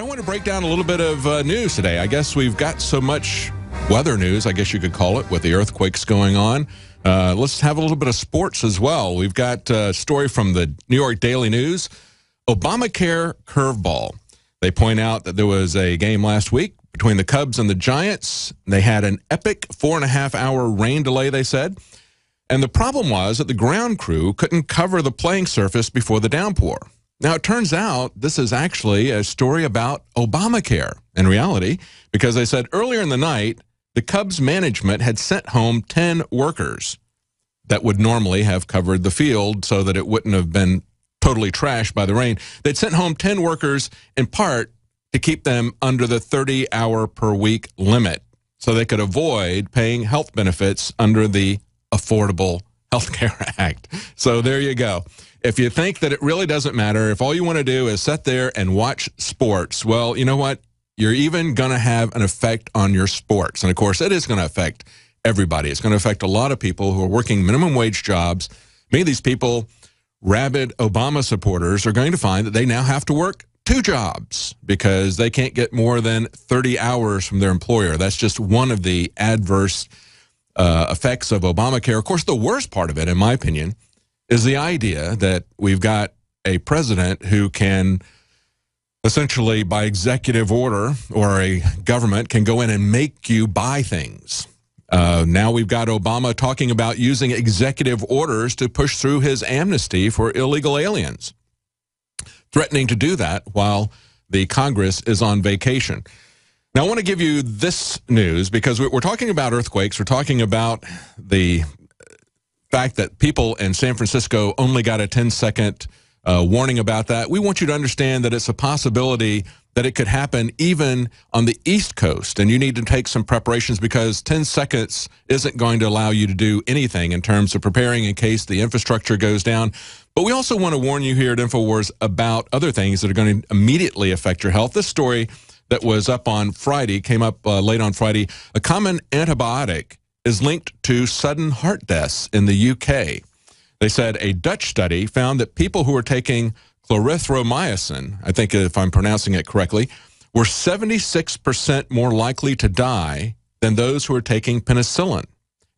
But I want to break down a little bit of news today. I guess we've got so much weather news, I guess you could call it, with the earthquakes going on. Let's have a little bit of sports as well. We've got a story from the New York Daily News. Obamacare curveball. They point out that there was a game last week between the Cubs and the Giants. They had an epic 4.5-hour rain delay, they said. And the problem was that the ground crew couldn't cover the playing surface before the downpour. Now, it turns out this is actually a story about Obamacare in reality, because they said earlier in the night, the Cubs management had sent home 10 workers that would normally have covered the field so that it wouldn't have been totally trashed by the rain. They'd sent home 10 workers in part to keep them under the 30-hour per week limit so they could avoid paying health benefits under the Affordable Health Care Act. So there you go. If you think that it really doesn't matter, if all you want to do is sit there and watch sports, well, you know what? You're even going to have an effect on your sports. And, of course, it is going to affect everybody. It's going to affect a lot of people who are working minimum wage jobs. Many of these people, rabid Obama supporters, are going to find that they now have to work 2 jobs because they can't get more than 30 hours from their employer. That's just one of the adverse effects of Obamacare. Of course, the worst part of it, in my opinion, is the idea that we've got a president who can essentially, by executive order, or a government can go in and make you buy things. Now we've got Obama talking about using executive orders to push through his amnesty for illegal aliens, threatening to do that while the Congress is on vacation. Now, I want to give you this news because we're talking about earthquakes. We're talking about the fact that people in San Francisco only got a 10-second warning about that. We want you to understand that it's a possibility that it could happen even on the East Coast, and you need to take some preparations because 10 seconds isn't going to allow you to do anything in terms of preparing in case the infrastructure goes down. But we also want to warn you here at InfoWars about other things that are going to immediately affect your health. This story that was up on Friday, came up late on Friday. A common antibiotic is linked to sudden heart deaths in the UK. They said a Dutch study found that people who were taking clarithromycin, I think if I'm pronouncing it correctly, were 76% more likely to die than those who were taking penicillin.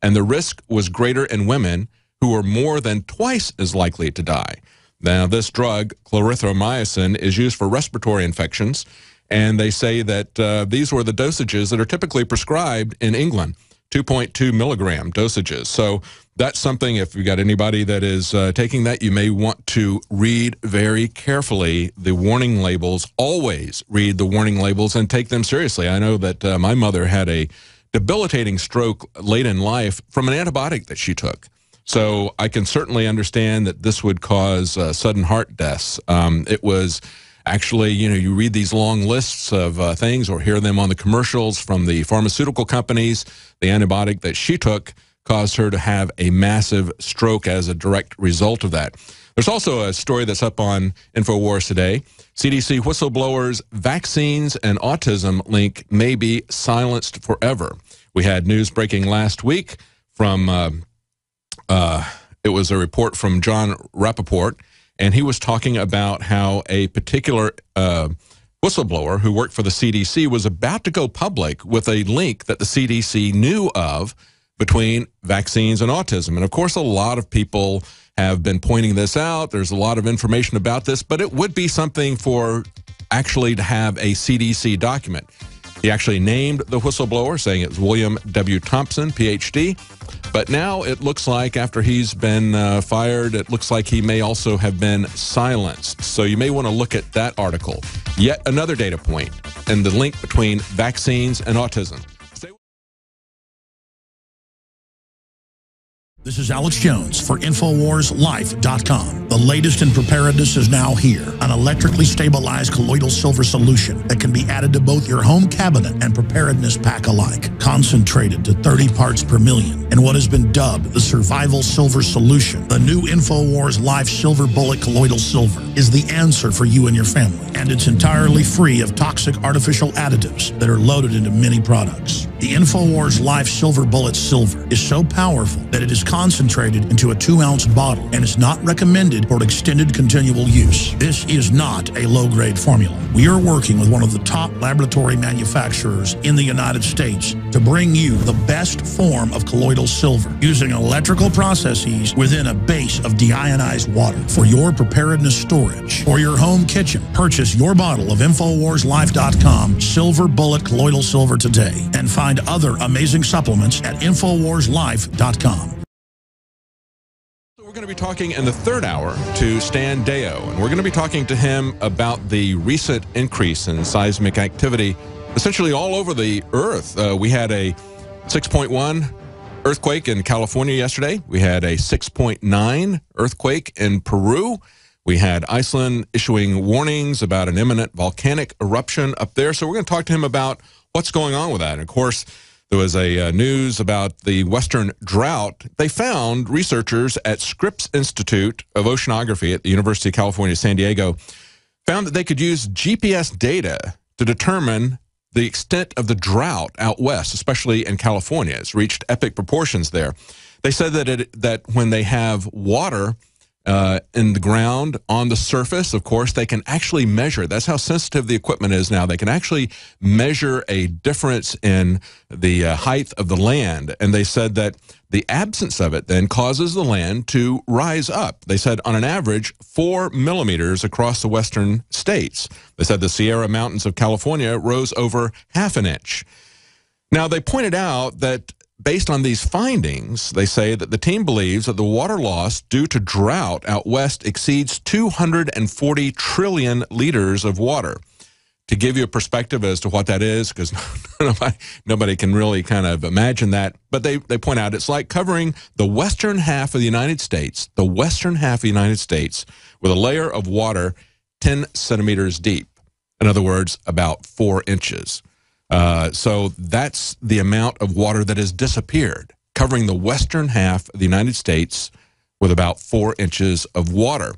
And the risk was greater in women who were more than twice as likely to die. Now, this drug, clarithromycin, is used for respiratory infections, and they say that these were the dosages that are typically prescribed in England, 2.2 milligram dosages. So that's something, if you got anybody that is taking that, you may want to read very carefully the warning labels. Always read the warning labels and take them seriously. I know that my mother had a debilitating stroke late in life from an antibiotic that she took. So I can certainly understand that this would cause sudden heart deaths. It was actually, you know, you read these long lists of things or hear them on the commercials from the pharmaceutical companies. The antibiotic that she took caused her to have a massive stroke as a direct result of that. There's also a story that's up on InfoWars today. CDC whistleblowers, vaccines, and autism link may be silenced forever. We had news breaking last week from, it was a report from John Rappaport, and he was talking about how a particular whistleblower who worked for the CDC was about to go public with a link that the CDC knew of between vaccines and autism. And, of course, a lot of people have been pointing this out. There's a lot of information about this, but it would be something for actually to have a CDC document. He actually named the whistleblower, saying it was William W. Thompson, Ph.D., but now it looks like after he's been fired, it looks like he may also have been silenced. So you may want to look at that article. Yet another data point and the link between vaccines and autism. This is Alex Jones for InfoWarsLife.com. The latest in preparedness is now here. An electrically stabilized colloidal silver solution that can be added to both your home cabinet and preparedness pack alike. Concentrated to 30 parts per million in what has been dubbed the survival silver solution. The new InfoWars Life Silver Bullet Colloidal Silver is the answer for you and your family. And it's entirely free of toxic artificial additives that are loaded into many products. The InfoWars Life Silver Bullet Silver is so powerful that it is concentrated into a 2-ounce bottle and is not recommended for extended continual use. This is not a low-grade formula. We are working with one of the top laboratory manufacturers in the United States to bring you the best form of colloidal silver using electrical processes within a base of deionized water for your preparedness storage or your home kitchen. Purchase your bottle of InfoWarsLife.com Silver Bullet Colloidal Silver today and find other amazing supplements at InfoWarsLife.com. We're going to be talking in the third hour to Stan Deyo, and we're going to be talking to him about the recent increase in seismic activity essentially all over the earth. We had a 6.1 earthquake in California yesterday. We had a 6.9 earthquake in Peru. We had Iceland issuing warnings about an imminent volcanic eruption up there. So we're going to talk to him about what's going on with that. And of course, there was a news about the Western drought. They found, researchers at Scripps Institute of Oceanography at the University of California, San Diego, found that they could use GPS data to determine the extent of the drought out west, especially in California. It's reached epic proportions there. They said that when they have water in the ground, on the surface, of course, they can actually measure. That's how sensitive the equipment is now. They can actually measure a difference in the height of the land. And they said that the absence of it then causes the land to rise up. They said on an average 4 millimeters across the western states. They said the Sierra Mountains of California rose over ½ an inch. Now, they pointed out that based on these findings, they say that the team believes that the water loss due to drought out west exceeds 240 trillion liters of water. To give you a perspective as to what that is, because nobody can really kind of imagine that, but they point out it's like covering the western half of the United States, with a layer of water 10 centimeters deep. In other words, about 4 inches. So that's the amount of water that has disappeared, covering the western half of the United States with about 4 inches of water.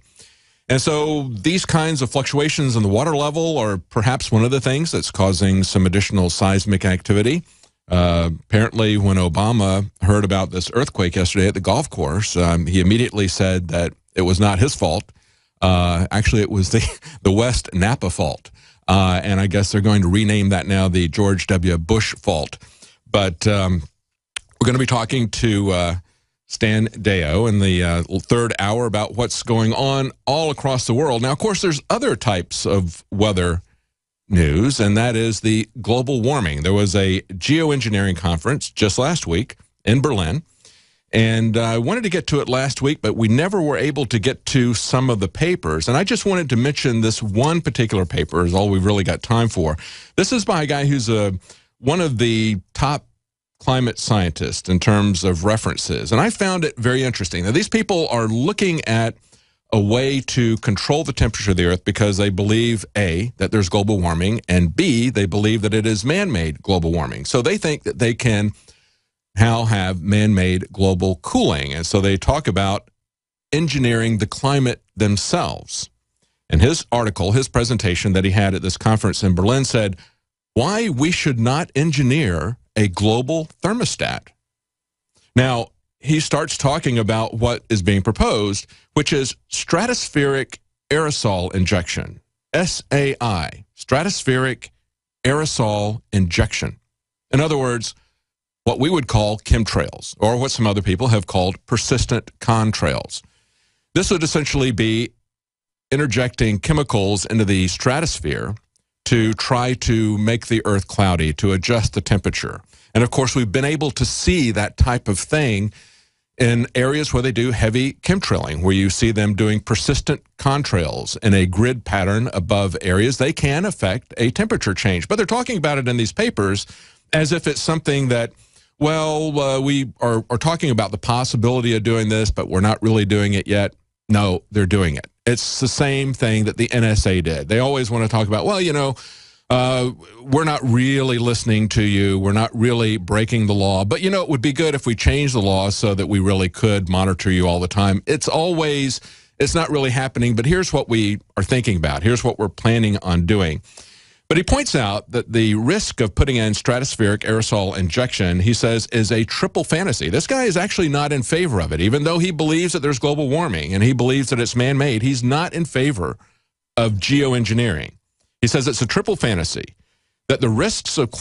And so these kinds of fluctuations in the water level are perhaps one of the things that's causing some additional seismic activity. Apparently, when Obama heard about this earthquake yesterday at the golf course, he immediately said that it was not his fault. Actually, it was the West Napa fault. And I guess they're going to rename that now the George W. Bush fault. But we're going to be talking to Stan Deyo in the third hour about what's going on all across the world. Now, of course, there's other types of weather news, and that is the global warming. There was a geoengineering conference just last week in Berlin, and I wanted to get to it last week, but we never were able to get to some of the papers. And I just wanted to mention this one particular paper is all we've really got time for. This is by a guy who's one of the top climate scientists in terms of references. And I found it very interesting. Now, these people are looking at a way to control the temperature of the Earth because they believe, A, that there's global warming, and B, they believe that it is man-made global warming. So they think that they can now have man-made global cooling. And so they talk about engineering the climate themselves. And his article, his presentation that he had at this conference in Berlin said, why we should not engineer a global thermostat. Now, he starts talking about what is being proposed, which is stratospheric aerosol injection, SAI, stratospheric aerosol injection. In other words, what we would call chemtrails, or what some other people have called persistent contrails. This would essentially be interjecting chemicals into the stratosphere to try to make the Earth cloudy, to adjust the temperature. And of course, we've been able to see that type of thing in areas where they do heavy chemtrailing, where you see them doing persistent contrails in a grid pattern above areas. They can affect a temperature change. But they're talking about it in these papers as if it's something that, well, we are talking about the possibility of doing this, but we're not really doing it yet. No, they're doing it. It's the same thing that the NSA did. They always want to talk about, well, you know, we're not really listening to you. We're not really breaking the law. But, you know, it would be good if we changed the law so that we really could monitor you all the time. It's not really happening, but here's what we are thinking about. Here's what we're planning on doing. But he points out that the risk of putting in stratospheric aerosol injection, he says, is a triple fantasy. This guy is actually not in favor of it, even though he believes that there's global warming and he believes that it's man-made. He's not in favor of geoengineering. He says it's a triple fantasy, that the risks of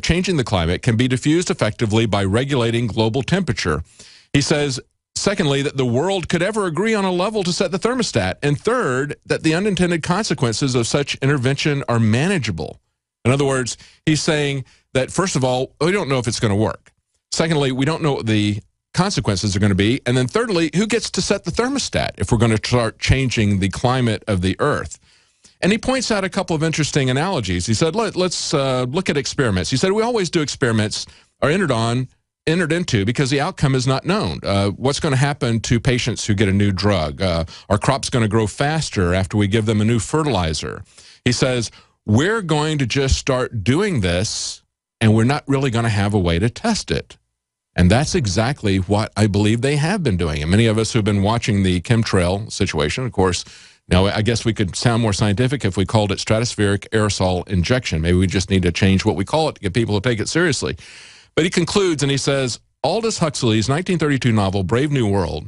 changing the climate can be diffused effectively by regulating global temperature. He says, secondly, that the world could ever agree on a level to set the thermostat. And third, that the unintended consequences of such intervention are manageable. In other words, he's saying that, first of all, we don't know if it's going to work. Secondly, we don't know what the consequences are going to be. And then thirdly, who gets to set the thermostat if we're going to start changing the climate of the Earth? And he points out a couple of interesting analogies. He said, let's look at experiments. He said, we always do experiments are entered into because the outcome is not known. What's going to happen to patients who get a new drug? Are crops going to grow faster after we give them a new fertilizer? He says, we're going to just start doing this, and we're not really going to have a way to test it. And that's exactly what I believe they have been doing. And many of us who've been watching the chemtrail situation, of course, now I guess we could sound more scientific if we called it stratospheric aerosol injection. Maybe we just need to change what we call it to get people to take it seriously. But he concludes and he says, Aldous Huxley's 1932 novel, Brave New World,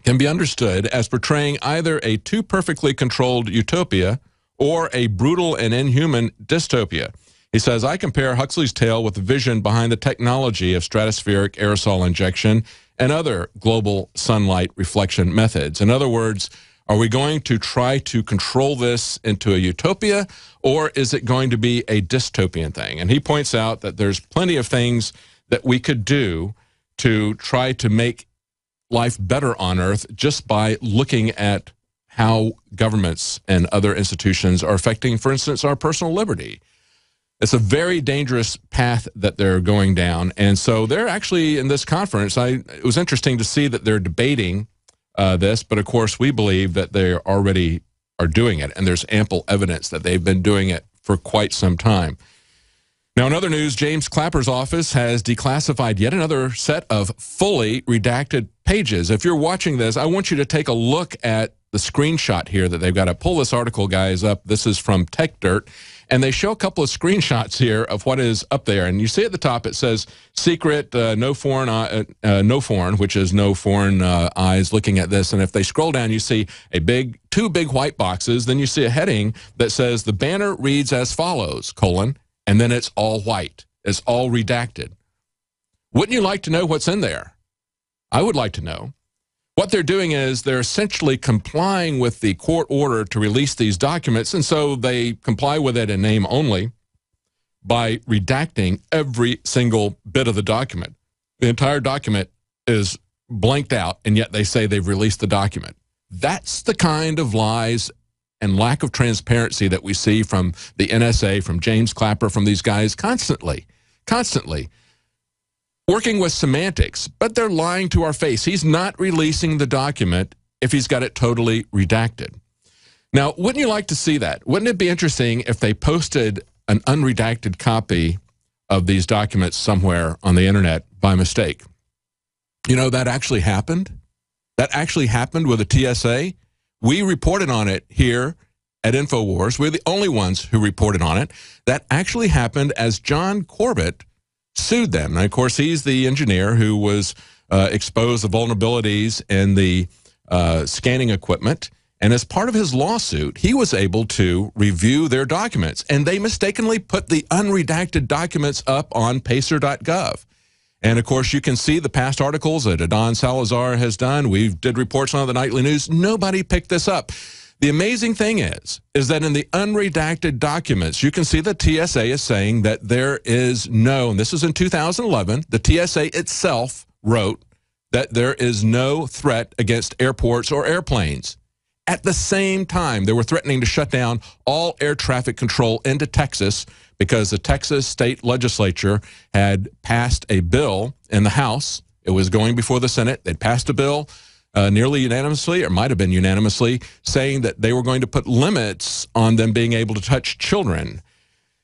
can be understood as portraying either a too perfectly controlled utopia or a brutal and inhuman dystopia. He says, I compare Huxley's tale with the vision behind the technology of stratospheric aerosol injection and other global sunlight reflection methods. In other words, are we going to try to control this into a utopia, or is it going to be a dystopian thing? And he points out that there's plenty of things that we could do to try to make life better on Earth just by looking at how governments and other institutions are affecting, for instance, our personal liberty. It's a very dangerous path that they're going down. And so they're actually, in this conference, it was interesting to see that they're debating this, but of course we believe that they already are doing it, and there's ample evidence that they've been doing it for quite some time. Now, in other news, James Clapper's office has declassified yet another set of fully redacted pages. If you're watching this, I want you to take a look at the screenshot here that they've got. To pull this article, guys, up. This is from Tech Dirt, and they show a couple of screenshots here of what is up there. And you see at the top it says secret, no foreign, which is no foreign eyes looking at this. And if they scroll down, you see two big white boxes. Then you see a heading that says the banner reads as follows, : and then it's all white. It's all redacted. Wouldn't you like to know what's in there? I would like to know. What they're doing is they're essentially complying with the court order to release these documents, and so they comply with it in name only by redacting every single bit of the document. The entire document is blanked out, and yet they say they've released the document. That's the kind of lies and lack of transparency that we see from the NSA, from James Clapper, from these guys constantly. Working with semantics, but they're lying to our face. He's not releasing the document if he's got it totally redacted. Now, wouldn't you like to see that? Wouldn't it be interesting if they posted an unredacted copy of these documents somewhere on the internet by mistake? You know, that actually happened. That actually happened with the TSA. We reported on it here at InfoWars. We're the only ones who reported on it. That actually happened as John Corbett sued them. And of course, he's the engineer who was exposed to vulnerabilities in the scanning equipment. And as part of his lawsuit, he was able to review their documents. And they mistakenly put the unredacted documents up on pacer.gov. And of course, you can see the past articles that Adon Salazar has done. We did reports on the nightly news. Nobody picked this up. The amazing thing is that in the unredacted documents, you can see the TSA is saying that there is no, and this is in 2011, the TSA itself wrote that there is no threat against airports or airplanes. At the same time, they were threatening to shut down all air traffic control into Texas because the Texas state legislature had passed a bill in the House. It was going before the Senate. They'd passed a bill nearly unanimously, or might have been unanimously, saying that they were going to put limits on them being able to touch children.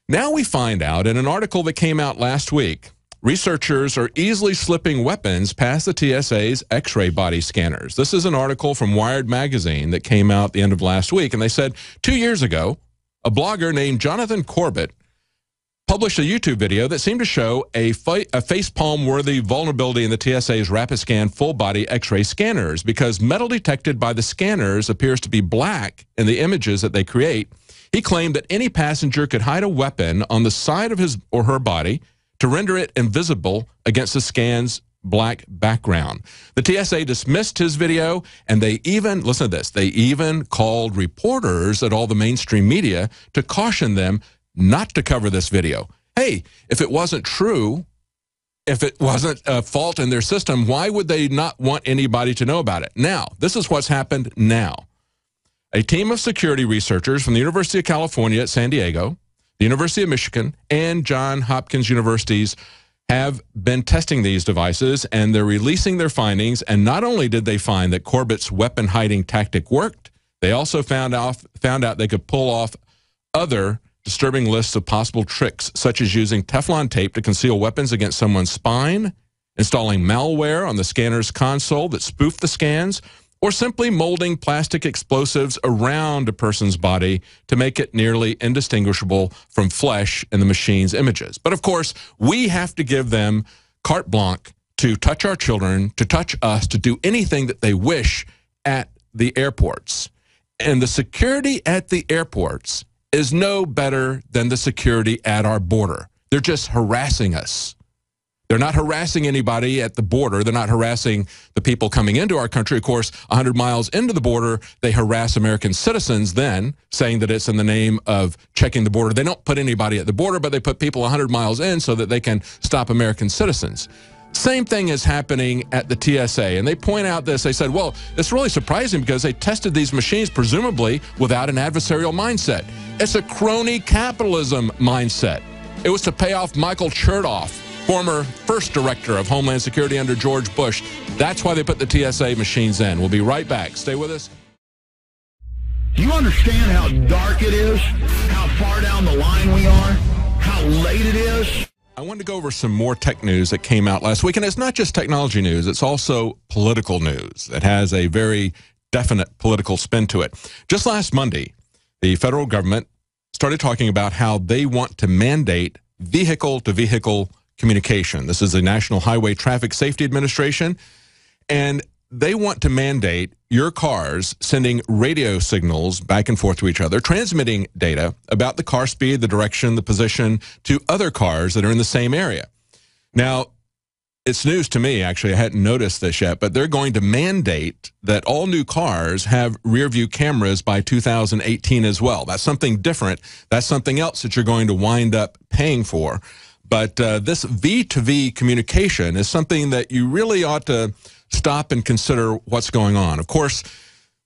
Now we find out in an article that came out last week, researchers are easily slipping weapons past the TSA's X-ray body scanners. This is an article from Wired magazine that came out the end of last week, and they said 2 years ago, a blogger named Jonathan Corbett published a YouTube video that seemed to show a facepalm-worthy vulnerability in the TSA's rapid scan full-body X-ray scanners because metal detected by the scanners appears to be black in the images that they create. He claimed that any passenger could hide a weapon on the side of his or her body to render it invisible against the scan's black background. The TSA dismissed his video, and they even, listen to this, they even called reporters at all the mainstream media to caution them not to cover this video. Hey, if it wasn't true, if it wasn't a fault in their system, why would they not want anybody to know about it? Now, this is what's happened now. A team of security researchers from the University of California at San Diego, the University of Michigan, and Johns Hopkins Universities have been testing these devices, and they're releasing their findings. And not only did they find that Corbett's weapon hiding tactic worked, they also found out they could pull off other disturbing lists of possible tricks, such as using Teflon tape to conceal weapons against someone's spine, installing malware on the scanner's console that spoofed the scans, or simply molding plastic explosives around a person's body to make it nearly indistinguishable from flesh in the machine's images. But of course, we have to give them carte blanche to touch our children, to touch us, to do anything that they wish at the airports. And the security at the airports is no better than the security at our border. They're just harassing us. They're not harassing anybody at the border. They're not harassing the people coming into our country. Of course, 100 miles into the border, they harass American citizens then, saying that it's in the name of checking the border. They don't put anybody at the border, but they put people 100 miles in so that they can stop American citizens. Same thing is happening at the TSA, and they point out this. They said, well, it's really surprising because they tested these machines presumably without an adversarial mindset. It's a crony capitalism mindset. It was to pay off Michael Chertoff, former first director of Homeland Security under George Bush. That's why they put the TSA machines in. We'll be right back. Stay with us. Do you understand how dark it is? How far down the line we are? How late it is? I wanted to go over some more tech news that came out last week, and it's not just technology news, it's also political news that has a very definite political spin to it. Just last Monday, the federal government started talking about how they want to mandate vehicle-to-vehicle communication. This is the National Highway Traffic Safety Administration, and they want to mandate your cars sending radio signals back and forth to each other, transmitting data about the car speed, the direction, the position to other cars that are in the same area. Now, it's news to me, actually. I hadn't noticed this yet, but they're going to mandate that all new cars have rear view cameras by 2018 as well. That's something different. That's something else that you're going to wind up paying for. But this V2V communication is something that you really ought to stop and consider what's going on. Of course,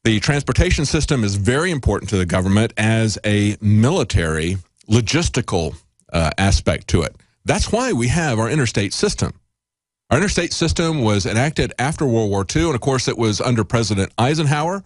the transportation system is very important to the government as a military logistical aspect to it. That's why we have our interstate system. Our interstate system was enacted after World War II, and of course it was under President Eisenhower.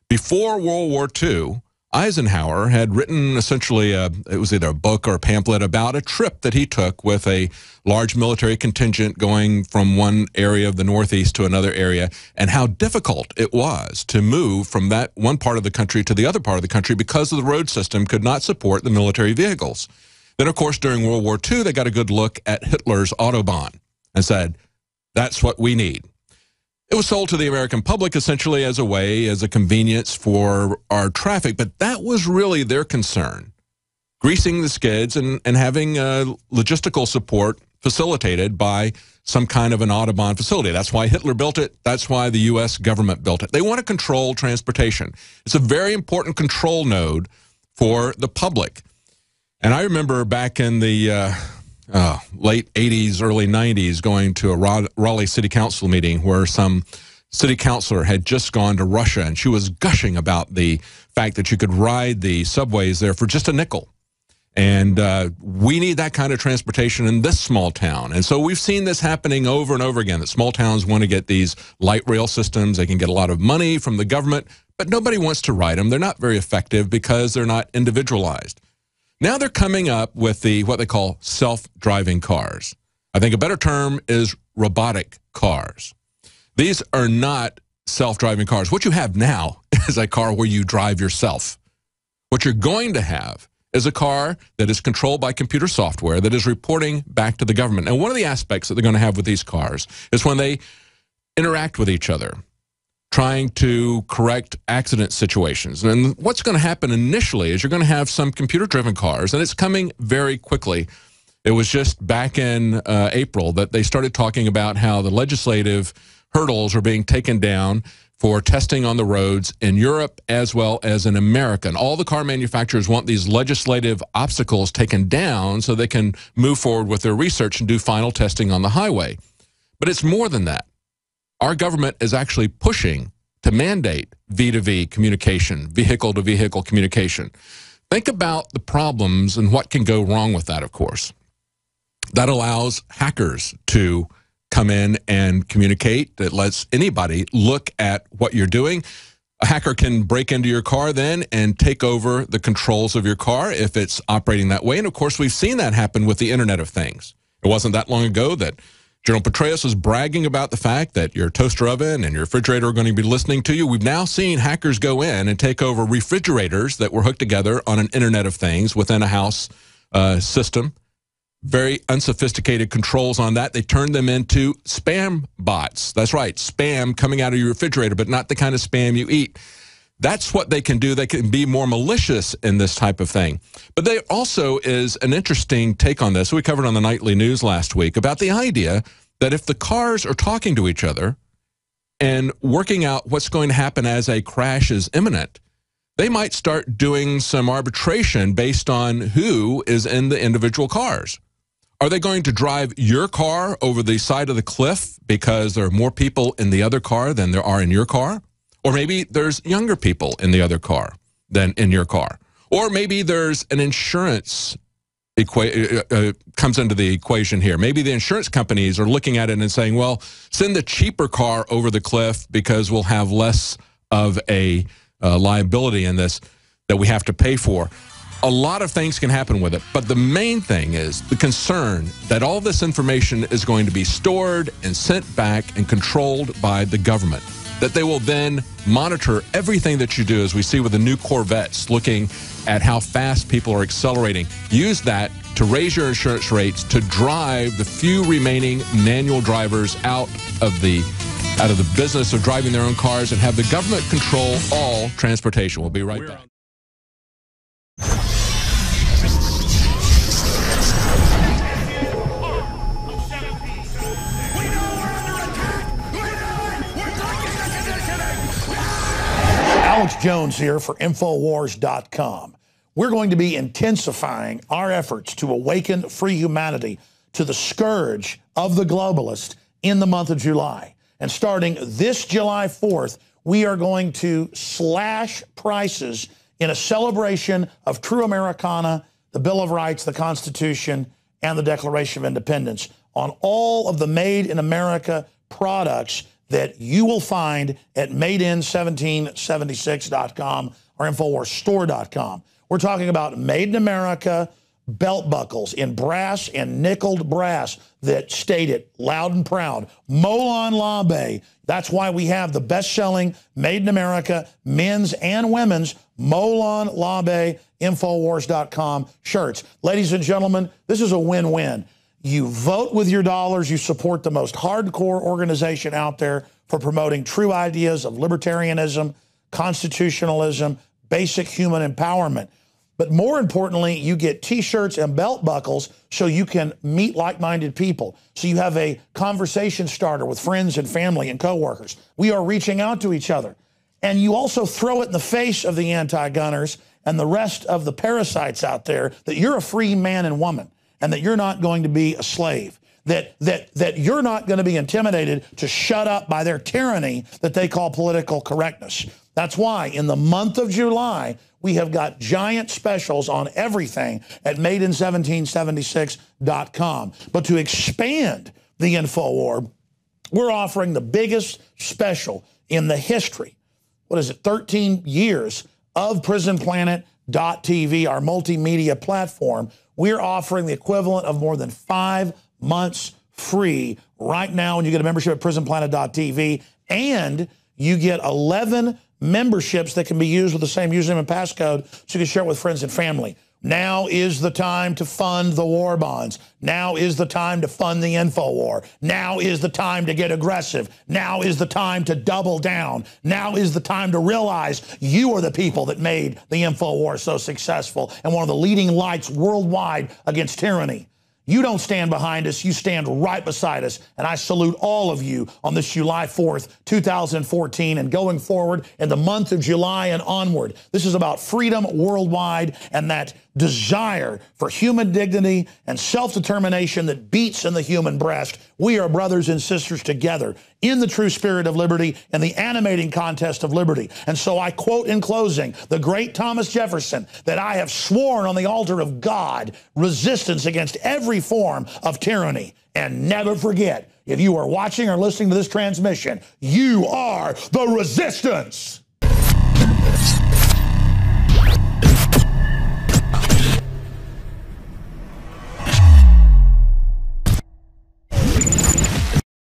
Before World War II, Eisenhower had written essentially, it was either a book or a pamphlet about a trip that he took with a large military contingent going from one area of the Northeast to another area, and how difficult it was to move from that one part of the country to the other part of the country because of the road system could not support the military vehicles. Then, of course, during World War II, they got a good look at Hitler's Autobahn and said, that's what we need. It was sold to the American public essentially as a way, as a convenience for our traffic, but that was really their concern. Greasing the skids and having logistical support facilitated by some kind of an Autobahn facility. That's why Hitler built it. That's why the U.S. government built it. They want to control transportation. It's a very important control node for the public. And I remember back in the late 80s, early 90s, going to a Raleigh City Council meeting where some city councilor had just gone to Russia, and she was gushing about the fact that you could ride the subways there for just a nickel. And we need that kind of transportation in this small town. And so we've seen this happening over and over again, that small towns want to get these light rail systems. They can get a lot of money from the government, but nobody wants to ride them. They're not very effective because they're not individualized. Now they're coming up with what they call self-driving cars. I think a better term is robotic cars. These are not self-driving cars. What you have now is a car where you drive yourself. What you're going to have is a car that is controlled by computer software that is reporting back to the government. And one of the aspects that they're going to have with these cars is when they interact with each other, trying to correct accident situations. And what's going to happen initially is you're going to have some computer-driven cars, and it's coming very quickly. It was just back in April that they started talking about how the legislative hurdles are being taken down for testing on the roads in Europe as well as in America. And all the car manufacturers want these legislative obstacles taken down so they can move forward with their research and do final testing on the highway. But it's more than that. Our government is actually pushing to mandate V2V communication, vehicle-to-vehicle communication. Think about the problems and what can go wrong with that, of course. That allows hackers to come in and communicate. It lets anybody look at what you're doing. A hacker can break into your car then and take over the controls of your car if it's operating that way. And of course, we've seen that happen with the Internet of Things. It wasn't that long ago that General Petraeus was bragging about the fact that your toaster oven and your refrigerator are going to be listening to you. We've now seen hackers go in and take over refrigerators that were hooked together on an Internet of Things within a house system. Very unsophisticated controls on that. They turned them into spam bots. That's right, spam coming out of your refrigerator, but not the kind of spam you eat. That's what they can do. They can be more malicious in this type of thing. But there also is an interesting take on this. We covered on the nightly news last week about the idea that if the cars are talking to each other and working out what's going to happen as a crash is imminent, they might start doing some arbitration based on who is in the individual cars. Are they going to drive your car over the side of the cliff because there are more people in the other car than there are in your car? Or maybe there's younger people in the other car than in your car. Or maybe there's an insurance comes into the equation here. Maybe the insurance companies are looking at it and saying, well, send the cheaper car over the cliff because we'll have less of a liability in this that we have to pay for. A lot of things can happen with it, but the main thing is the concern that all this information is going to be stored and sent back and controlled by the government, that they will then monitor everything that you do, as we see with the new Corvettes, looking at how fast people are accelerating. Use that to raise your insurance rates, to drive the few remaining manual drivers out of the business of driving their own cars, and have the government control all transportation. We'll be right back. Alex Jones here for Infowars.com. We're going to be intensifying our efforts to awaken free humanity to the scourge of the globalist in the month of July. And starting this July 4th, we are going to slash prices in a celebration of true Americana, the Bill of Rights, the Constitution, and the Declaration of Independence on all of the Made in America products that you will find at madein1776.com or InfoWarsStore.com. We're talking about Made in America belt buckles in brass and nickeled brass that state it loud and proud. Molon Labe. That's why we have the best-selling Made in America men's and women's Molon Labe Infowars.com shirts. Ladies and gentlemen, this is a win-win. You vote with your dollars. You support the most hardcore organization out there for promoting true ideas of libertarianism, constitutionalism, basic human empowerment. But more importantly, you get T-shirts and belt buckles so you can meet like-minded people. So you have a conversation starter with friends and family and coworkers. We are reaching out to each other. And you also throw it in the face of the anti-gunners and the rest of the parasites out there that you're a free man and woman, and that you're not going to be a slave, that you're not going to be intimidated to shut up by their tyranny that they call political correctness. That's why in the month of July, we have got giant specials on everything at madein1776.com. But to expand the InfoWar, we're offering the biggest special in the history, 13 years of PrisonPlanet.tv, our multimedia platform. We're offering the equivalent of more than 5 months free right now when you get a membership at PrisonPlanet.tv, and you get 11 memberships that can be used with the same username and passcode so you can share it with friends and family. Now is the time to fund the war bonds. Now is the time to fund the info war. Now is the time to get aggressive. Now is the time to double down. Now is the time to realize you are the people that made the info war so successful and one of the leading lights worldwide against tyranny. You don't stand behind us, you stand right beside us, and I salute all of you on this July 4th, 2014, and going forward in the month of July and onward. This is about freedom worldwide and that desire for human dignity and self-determination that beats in the human breast. We are brothers and sisters together in the true spirit of liberty and the animating contest of liberty. And so I quote in closing the great Thomas Jefferson that I have sworn on the altar of God resistance against every form of tyranny. And never forget, if you are watching or listening to this transmission, you are the resistance.